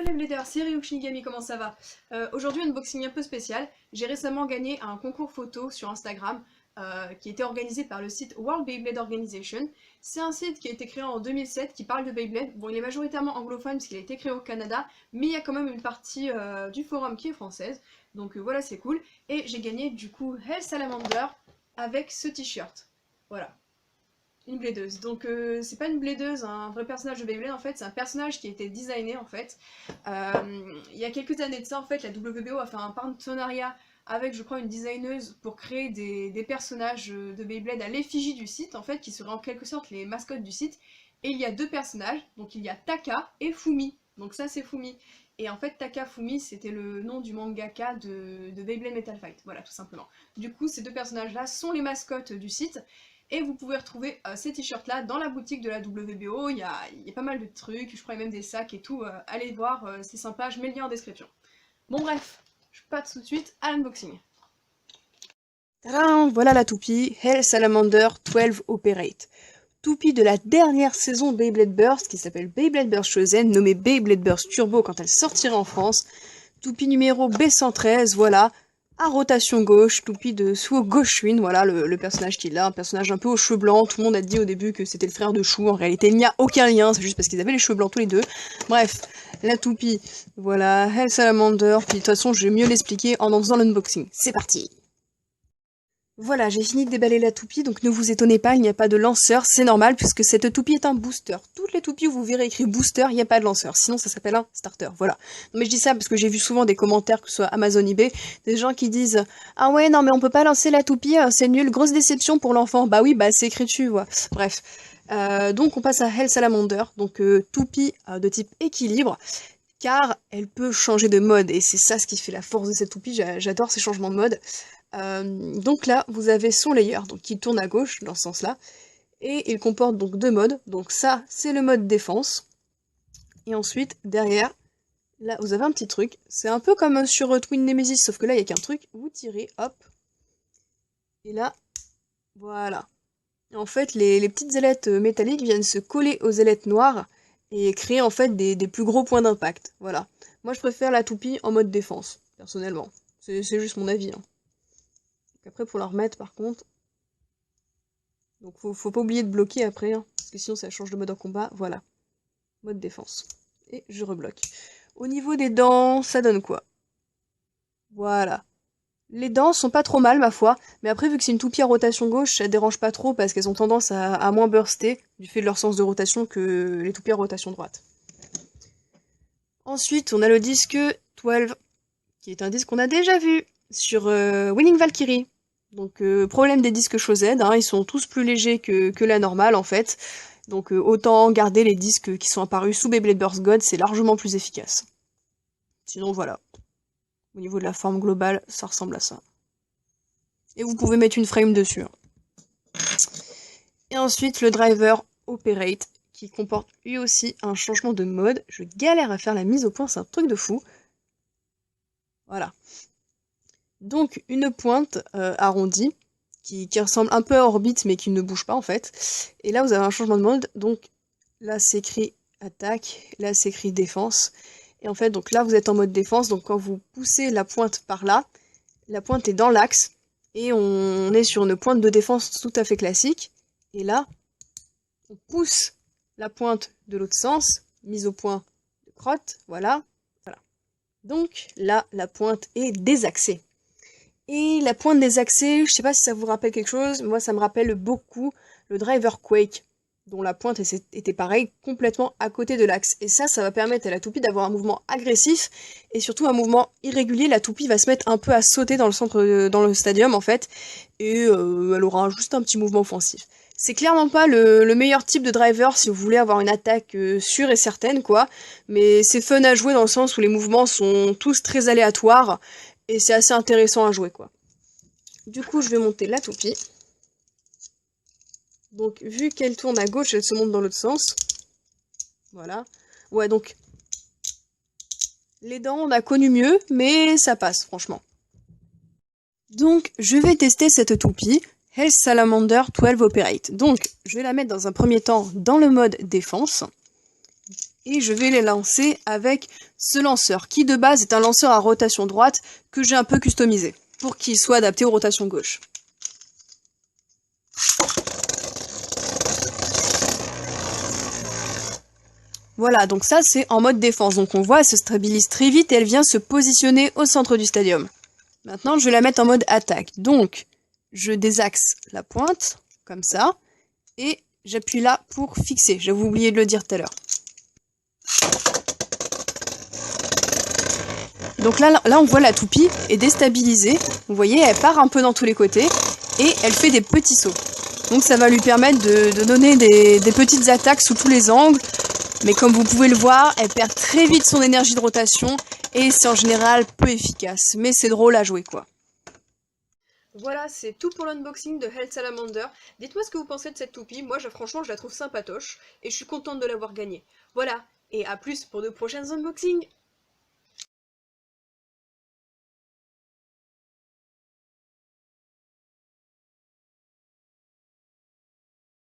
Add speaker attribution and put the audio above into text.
Speaker 1: les Bladers, c'est Ryuk Shinigami, comment ça va? Aujourd'hui, un unboxing un peu spécial. J'ai récemment gagné un concours photo sur Instagram qui était organisé par le site World Beyblade Organization. C'est un site qui a été créé en 2007 qui parle de Beyblade. Bon, il est majoritairement anglophone parce qu'il a été créé au Canada, mais il y a quand même une partie du forum qui est française. Donc voilà, c'est cool. Et j'ai gagné du coup Hell Salamander avec ce t-shirt. Voilà. Une bladeuse. Donc c'est pas une bladeuse, un vrai personnage de Beyblade en fait, c'est un personnage qui a été designé en fait. Il y a quelques années de ça en fait, la WBO a fait un partenariat avec je crois une designeuse pour créer des personnages de Beyblade à l'effigie du site en fait, qui seraient en quelque sorte les mascottes du site. Et il y a deux personnages, donc il y a Taka et Fumi. Donc ça c'est Fumi. Et en fait Taka Fumi c'était le nom du mangaka de Beyblade Metal Fight, voilà tout simplement. Du coup ces deux personnages là sont les mascottes du site. Et vous pouvez retrouver ces t-shirts là dans la boutique de la WBO, il y a pas mal de trucs, je crois même des sacs et tout, allez voir, c'est sympa, je mets le lien en description. Bon bref, je passe tout de suite à l'unboxing.
Speaker 2: Tadam, voilà la toupie, Hell Salamander 12 Operate. Toupie de la dernière saison Beyblade Burst, qui s'appelle Beyblade Burst Chosen, nommée Beyblade Burst Turbo quand elle sortira en France. Toupie numéro B113, voilà, à rotation gauche, toupie de Suo Goshuin, voilà le personnage qu'il a, un personnage un peu aux cheveux blancs. Tout le monde a dit au début que c'était le frère de Chou, en réalité il n'y a aucun lien, c'est juste parce qu'ils avaient les cheveux blancs tous les deux. Bref, la toupie, voilà, Hell Salamander, puis de toute façon je vais mieux l'expliquer en faisant l'unboxing. C'est parti! Voilà, j'ai fini de déballer la toupie, donc ne vous étonnez pas, il n'y a pas de lanceur, c'est normal, puisque cette toupie est un booster. Toutes les toupies où vous verrez écrit booster, il n'y a pas de lanceur, sinon ça s'appelle un starter, voilà. Non mais je dis ça parce que j'ai vu souvent des commentaires, que ce soit Amazon, eBay, des gens qui disent « Ah ouais, non mais on peut pas lancer la toupie, c'est nul, grosse déception pour l'enfant. » Bah oui, bah c'est écrit dessus, voilà. Bref. Donc on passe à Hell Salamander, donc toupie de type équilibre, car elle peut changer de mode, et c'est ça ce qui fait la force de cette toupie, j'adore ces changements de mode. Donc là, vous avez son layer, donc qui tourne à gauche, dans ce sens-là, et il comporte donc deux modes, donc ça, c'est le mode défense, et ensuite, derrière, là, vous avez un petit truc, c'est un peu comme sur Twin Nemesis, sauf que là, il n'y a qu'un truc, vous tirez, hop, et là, voilà. En fait, les petites ailettes métalliques viennent se coller aux ailettes noires, et créer en fait des plus gros points d'impact, voilà. Moi, je préfère la toupie en mode défense, personnellement. C'est juste mon avis, hein. Après, pour la remettre, par contre, donc faut pas oublier de bloquer après, hein, parce que sinon ça change de mode en combat. Voilà, mode défense. Et je rebloque. Au niveau des dents, ça donne quoi? Voilà. Les dents sont pas trop mal, ma foi, mais après, vu que c'est une toupie à rotation gauche, ça dérange pas trop, parce qu'elles ont tendance à moins burster, du fait de leur sens de rotation, que les toupies à rotation droite. Ensuite, on a le disque 12, qui est un disque qu'on a déjà vu sur Winning Valkyrie. Donc problème des disques Chosen, hein, ils sont tous plus légers que la normale en fait. Donc autant garder les disques qui sont apparus sous Beyblade Burst God, c'est largement plus efficace. Sinon voilà, au niveau de la forme globale, ça ressemble à ça. Et vous pouvez mettre une frame dessus. Hein. Et ensuite le driver Operate, qui comporte lui aussi un changement de mode. Je galère à faire la mise au point, c'est un truc de fou. Voilà. Donc une pointe arrondie, qui ressemble un peu à orbite mais qui ne bouge pas en fait. Et là vous avez un changement de mode, donc là c'est écrit attaque, là c'est écrit défense. Et en fait donc là vous êtes en mode défense, donc quand vous poussez la pointe par là, la pointe est dans l'axe, et on est sur une pointe de défense tout à fait classique. Et là, on pousse la pointe de l'autre sens, mise au point de crotte, voilà. Donc là la pointe est désaxée. Et la pointe désaxée, je sais pas si ça vous rappelle quelque chose, moi ça me rappelle beaucoup le driver Quake, dont la pointe était pareil, complètement à côté de l'axe. Et ça va permettre à la toupie d'avoir un mouvement agressif, et surtout un mouvement irrégulier. La toupie va se mettre un peu à sauter dans le centre, dans le stadium en fait, et elle aura juste un petit mouvement offensif. C'est clairement pas le meilleur type de driver si vous voulez avoir une attaque sûre et certaine, quoi, mais c'est fun à jouer dans le sens où les mouvements sont tous très aléatoires, et c'est assez intéressant à jouer, quoi. Du coup, je vais monter la toupie. Donc, vu qu'elle tourne à gauche, elle se monte dans l'autre sens. Voilà. Ouais, donc, les dents, on a connu mieux, mais ça passe, franchement. Donc, je vais tester cette toupie, Hell Salamander 12 Operate. Donc, je vais la mettre dans un premier temps dans le mode défense. et je vais les lancer avec ce lanceur, qui de base est un lanceur à rotation droite que j'ai un peu customisé, pour qu'il soit adapté aux rotations gauche. Voilà, donc ça c'est en mode défense, donc on voit, elle se stabilise très vite et elle vient se positionner au centre du stadium. Maintenant je vais la mettre en mode attaque, donc je désaxe la pointe, comme ça, et j'appuie là pour fixer, j'avais oublié de le dire tout à l'heure. Donc là on voit la toupie est déstabilisée, vous voyez elle part un peu dans tous les côtés, et elle fait des petits sauts. Donc ça va lui permettre de donner des petites attaques sous tous les angles, mais comme vous pouvez le voir, elle perd très vite son énergie de rotation, et c'est en général peu efficace, mais c'est drôle à jouer quoi. Voilà, c'est tout pour l'unboxing de Hell Salamander. Dites-moi ce que vous pensez de cette toupie, moi franchement je la trouve sympatoche, et je suis contente de l'avoir gagnée. Voilà, et à plus pour de prochains unboxings.